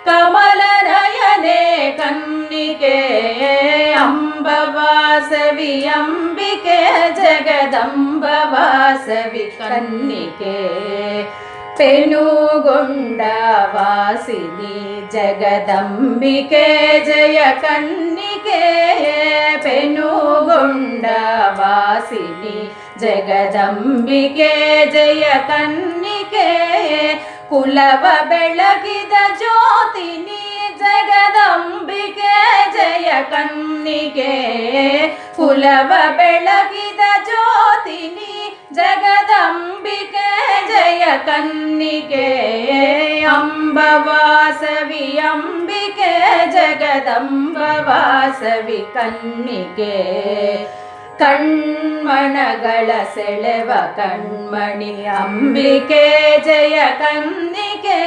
ಕಮಲನಯನೆ ಕನ್ನಿಕೆ ಅಂಬವಾಸವಿ Ambika ಜಗದಂಬವಾಸವಿ ಕನ್ನಿಕೆ ಪೆನುಗೊಂಡ ವಾಸಿನಿ ಜಗದಂಬಿಕೆ ಜಯ ಕನ್ನಿಕೆ ಪೆನುಗೊಂಡ ವಾಸಿನಿ ಜಗದಂಬಿಕೆ ಜಯ ಕನ್ನಿಕೆ ಕುಲವ ಬೆಳಗಿದ ಜ್ಯೋತಿನಿ ಜಗದಂಬಿಕೆ ಜಯ ಕನ್ನಿಕೆ ಕುಲವ ಬೆಳಗಿದ ಜ್ಯೋತಿನಿ ಜಗದಂಬಿಕೆ ಜಯ ಕನ್ನಿಕೆ ಅಂಬವಾಸವಿ Ambika ಜಗದಂಬವಾಸವಿ ಕನ್ನಿಕೆ ಕಣ್ಮಣಗಳ ಸೆಳೆವ ಕಣ್ಮಣಿ Ambika ಜಯ ಕನ್ನಿಕೆ